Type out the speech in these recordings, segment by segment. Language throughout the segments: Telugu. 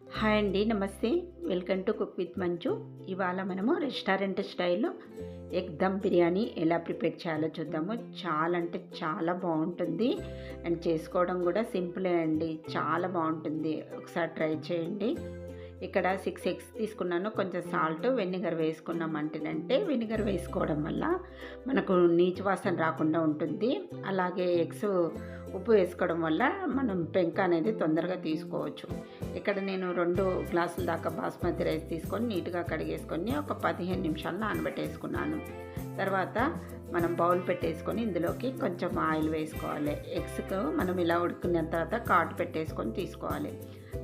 హాయ్ అండి, నమస్తే. వెల్కమ్ టు కుక్ విత్ మంచు. ఇవాళ మనము రెస్టారెంట్ స్టైల్లో ఎగ్ దమ్ బిర్యానీ ఎలా ప్రిపేర్ చేయాలో చూద్దాము. చాలా అంటే చాలా బాగుంటుంది అండ్ చేసుకోవడం కూడా సింపులే అండి. చాలా బాగుంటుంది, ఒకసారి ట్రై చేయండి. ఇక్కడ 6 ఎగ్స్ తీసుకున్నాను. కొంచెం సాల్ట్, వెనిగర్ వేసుకున్నామంటేనంటే వెనిగర్ వేసుకోవడం వల్ల మనకు నీచు వాసన రాకుండా ఉంటుంది. అలాగే ఎగ్స్ ఉప్పు వేసుకోవడం వల్ల మనం పెంక అనేది తొందరగా తీసుకోవచ్చు. ఇక్కడ నేను 2 గ్లాసుల దాకా బాస్మతి రైస్ తీసుకొని నీట్గా కడిగేసుకొని ఒక 15 నిమిషాలు నానబెట్టేసుకున్నాను. తర్వాత మనం బౌల్ పెట్టేసుకొని ఇందులోకి కొంచెం ఆయిల్ వేసుకోవాలి. ఎగ్స్కు మనం ఇలా ఉడుకున్న తర్వాత కాటు పెట్టేసుకొని తీసుకోవాలి.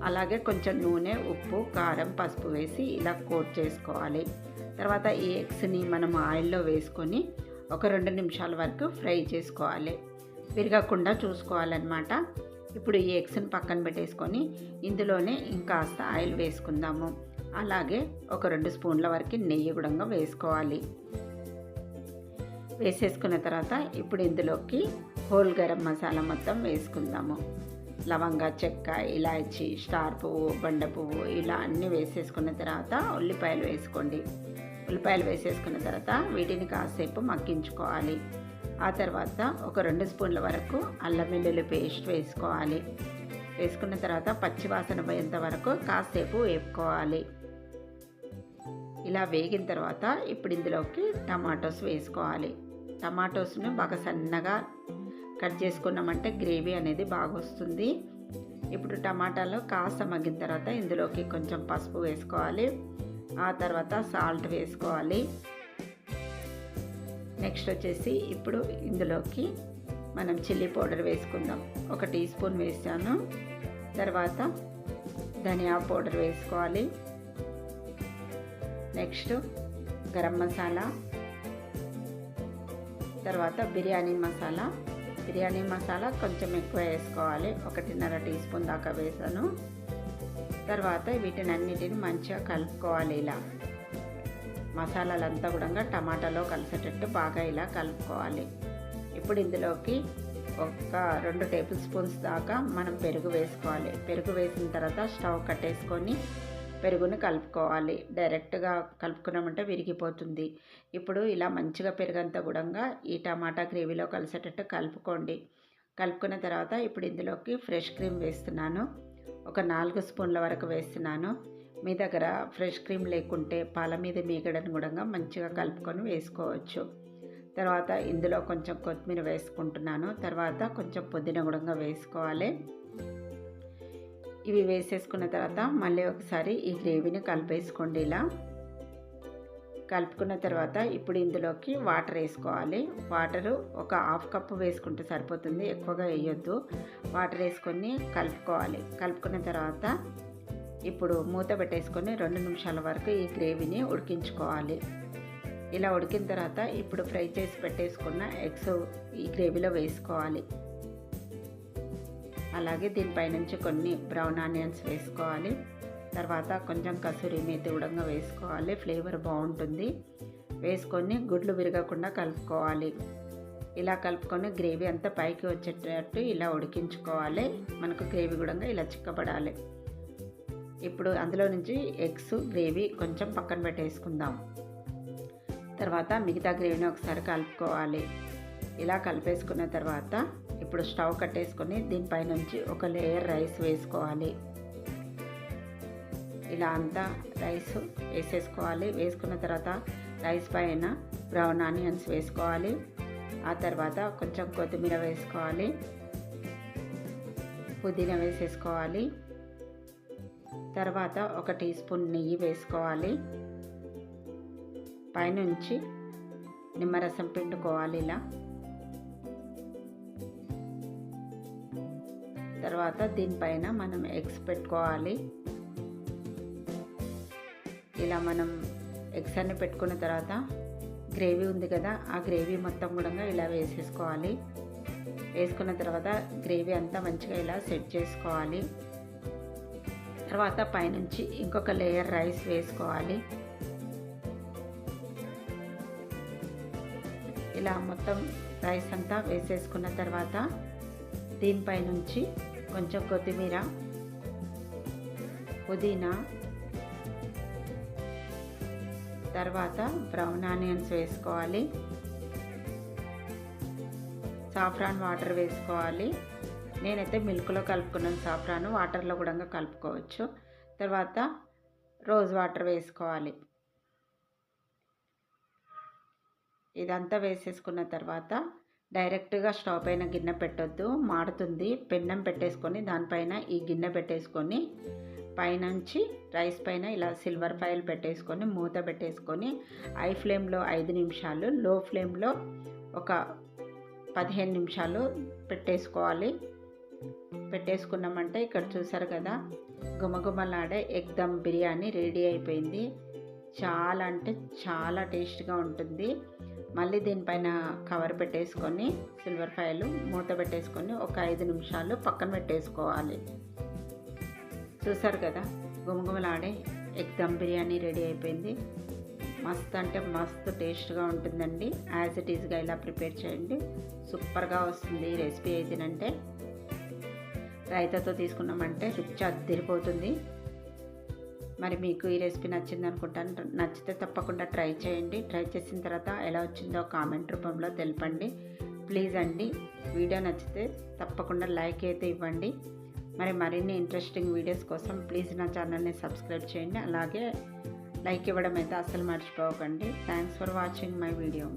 అలాగే కొంచెం నూనె, ఉప్పు, కారం, పసుపు వేసి ఇలా కోట్ చేసుకోవాలి. తర్వాత ఈ ఎగ్స్ని మనం ఆయిల్లో వేసుకొని ఒక 2 నిమిషాల వరకు ఫ్రై చేసుకోవాలి. విరగకుండా చూసుకోవాలన్నమాట. ఇప్పుడు ఈ ఎగ్స్ని పక్కన పెట్టేసుకొని ఇందులోనే ఇంకాస్త ఆయిల్ వేసుకుందాము. అలాగే ఒక 2 స్పూన్ల వరకు నెయ్యి కూడా వేసుకోవాలి. వేసేసుకున్న తర్వాత ఇప్పుడు ఇందులోకి హోల్ గరం మసాలా మొత్తం వేసుకుందాము. లవంగ, చెక్క, ఇలాచీ, స్టార్ పువ్వు, బండ పువ్వు ఇలా అన్నీ వేసేసుకున్న తర్వాత ఉల్లిపాయలు వేసుకోండి. ఉల్లిపాయలు వేసేసుకున్న తర్వాత వీటిని కాసేపు మగ్గించుకోవాలి. ఆ తర్వాత ఒక 2 స్పూన్ల వరకు అల్లం వెల్లుల్లి పేస్ట్ వేసుకోవాలి. వేసుకున్న తర్వాత పచ్చివాసన పోయేంత వరకు కాసేపు వేపుకోవాలి. ఇలా వేగిన తర్వాత ఇప్పుడు ఇందులోకి టమాటోస్ వేసుకోవాలి. టమాటోస్ను బాగా సన్నగా కట్ చేసుకున్నామంటే గ్రేవీ అనేది బాగా వస్తుంది. ఇప్పుడు టమాటాలు కాస్త మగ్గిన తర్వాత ఇందులోకి కొంచెం పసుపు వేసుకోవాలి. ఆ తర్వాత సాల్ట్ వేసుకోవాలి. నెక్స్ట్ వచ్చేసి ఇప్పుడు ఇందులోకి మనం చిల్లీ పౌడర్ వేసుకుందాం. 1 టీ స్పూన్ వేసాను. తర్వాత ధనియా పౌడర్ వేసుకోవాలి. నెక్స్ట్ గరం మసాలా, తర్వాత బిర్యానీ మసాలా కొంచెం ఎక్కువ వేసుకోవాలి. 1.5 టీ స్పూన్ దాకా వేసాను. తర్వాత వీటినన్నిటిని మంచిగా కలుపుకోవాలి. ఇలా మసాలాలంతా కూడా టమాటాలో కలిసేటట్టు బాగా ఇలా కలుపుకోవాలి. ఇప్పుడు ఇందులోకి ఒక 2 టేబుల్ స్పూన్స్ దాకా మనం పెరుగు వేసుకోవాలి. పెరుగు వేసిన తర్వాత స్టవ్ కట్టేసుకొని పెరుగుని కలుపుకోవాలి. డైరెక్ట్గా కలుపుకున్నామంటే విరిగిపోతుంది. ఇప్పుడు ఇలా మంచిగా పెరుగంతా కూడా ఈ టమాటా గ్రేవీలో కలిసేటట్టు కలుపుకోండి. కలుపుకున్న తర్వాత ఇప్పుడు ఇందులోకి ఫ్రెష్ క్రీమ్ వేస్తున్నాను. ఒక 4 స్పూన్ల వరకు వేస్తున్నాను. మీ దగ్గర ఫ్రెష్ క్రీమ్ లేకుంటే పాల మీద మీగడను కూడా మంచిగా కలుపుకొని వేసుకోవచ్చు. తర్వాత ఇందులో కొంచెం కొత్తిమీర వేసుకుంటున్నాను. తర్వాత కొంచెం పుదీనా కూడా వేసుకోవాలి. ఇవి వేసేసుకున్న తర్వాత మళ్ళీ ఒకసారి ఈ గ్రేవీని కలిపేసుకోండి. ఇలా కలుపుకున్న తర్వాత ఇప్పుడు ఇందులోకి వాటర్ వేసుకోవాలి. వాటరు ఒక 1/2 కప్పు వేసుకుంటే సరిపోతుంది, ఎక్కువగా వేయొద్దు. వాటర్ వేసుకొని కలుపుకోవాలి. కలుపుకున్న తర్వాత ఇప్పుడు మూత పెట్టేసుకొని 2 నిమిషాల వరకు ఈ గ్రేవీని ఉడికించుకోవాలి. ఇలా ఉడికిన తర్వాత ఇప్పుడు ఫ్రై చేసి పెట్టేసుకున్న ఎగ్స్ ఈ గ్రేవీలో వేసుకోవాలి. అలాగే దీనిపై నుంచి కొన్ని బ్రౌన్ ఆనియన్స్ వేసుకోవాలి. తర్వాత కొంచెం కసూరి మేతి కూడా వేసుకోవాలి, ఫ్లేవర్ బాగుంటుంది. వేసుకొని గుడ్లు విరగకుండా కలుపుకోవాలి. ఇలా కలుపుకొని గ్రేవీ అంతా పైకి వచ్చేటట్టు ఇలా ఉడికించుకోవాలి. మనకు గ్రేవీ కూడా ఇలా చిక్కబడాలి. ఇప్పుడు అందులో నుంచి ఎగ్స్ గ్రేవీ కొంచెం పక్కన పెట్టేసుకుందాం. తర్వాత మిగతా గ్రేవీని ఒకసారి కలుపుకోవాలి. ఇలా కలిపేసుకున్న తర్వాత ఇప్పుడు స్టవ్ కట్టేసుకొని దీనిపై నుంచి ఒక లేయర్ రైస్ వేసుకోవాలి. ఇలా అంతా రైస్ వేసేసుకోవాలి. వేసుకున్న తర్వాత రైస్ పైన బ్రౌన్ ఆనియన్స్ వేసుకోవాలి. ఆ తర్వాత కొంచెం కొత్తిమీర వేసుకోవాలి, పుదీనా వేసేసుకోవాలి. తర్వాత 1 టీ స్పూన్ నెయ్యి వేసుకోవాలి. పైనుంచి నిమ్మరసం పిండుకోవాలి. ఇలా తర్వాత దీనిపైన మనం ఎగ్స్ పెట్టుకోవాలి. ఇలా మనం ఎగ్స్ అన్ని పెట్టుకున్న తర్వాత గ్రేవీ ఉంది కదా, ఆ గ్రేవీ మొత్తం కూడా ఇలా వేసేసుకోవాలి. వేసుకున్న తర్వాత గ్రేవీ అంతా మంచిగా ఇలా సెట్ చేసుకోవాలి. తర్వాత పైనుంచి ఇంకొక లేయర్ రైస్ వేసుకోవాలి. ఇలా మొత్తం రైస్ అంతా వేసేసుకున్న తర్వాత దీనిపై నుంచి కొంచెం కొత్తిమీర, పుదీనా, తర్వాత బ్రౌన్ ఆనియన్స్ వేసుకోవాలి, సాఫ్రాన్ వాటర్ వేసుకోవాలి. నేనైతే మిల్క్లో కలుపుకున్నాను సాఫ్రాన్, వాటర్లో కూడా కలుపుకోవచ్చు. తర్వాత రోజ్ వాటర్ వేసుకోవాలి. ఇదంతా వేసేసుకున్న తర్వాత డైరెక్ట్గా స్టవ్ పైన గిన్నె పెట్టొద్దు, మాడుతుంది. పెన్నం పెట్టేసుకొని దానిపైన ఈ గిన్నె పెట్టేసుకొని పైనుంచి రైస్ పైన ఇలా సిల్వర్ ఫాయిల్ పెట్టేసుకొని మూత పెట్టేసుకొని హై ఫ్లేమ్లో 5 నిమిషాలు, లో ఫ్లేమ్లో ఒక 15 నిమిషాలు పెట్టేసుకోవాలి. పెట్టేసుకున్నామంటే ఇక్కడ చూసారు కదా, గుమగుమలాడే ఎగ్ దమ్ బిర్యానీ రెడీ అయిపోయింది. చాలా అంటే చాలా టేస్ట్గా ఉంటుంది. మళ్ళీ దీనిపైన కవర్ పెట్టేసుకొని సిల్వర్ ఫాయిల్ మూత పెట్టేసుకొని ఒక 5 నిమిషాలు పక్కన పెట్టేసుకోవాలి. చూసారు కదా, గుమగుమలాడే ఎగ్ దమ్ బిర్యానీ రెడీ అయిపోయింది. మస్తు అంటే మస్తు టేస్ట్గా ఉంటుందండి. యాజ్ ఇట్ ఈజ్గా ఇలా ప్రిపేర్ చేయండి, సూపర్గా వస్తుంది ఈ రెసిపీ. ఏదంటే రైతాతో తీసుకున్నామంటే రుచి అదిరిపోతుంది. మరి మీకు ఈ రెసిపీ నచ్చింది అనుకుంటాను. నచ్చితే తప్పకుండా ట్రై చేయండి. ట్రై చేసిన తర్వాత ఎలా వచ్చిందో కామెంట్ రూపంలో తెలపండి ప్లీజ్ అండి. వీడియో నచ్చితే తప్పకుండా లైక్ అయితే ఇవ్వండి. మరిన్ని ఇంట్రెస్టింగ్ వీడియోస్ కోసం ప్లీజ్ నా ఛానల్ని సబ్స్క్రైబ్ చేయండి. అలాగే లైక్ ఇవ్వడం అయితే అస్సలు మర్చిపోకండి. Thanks for watching my video.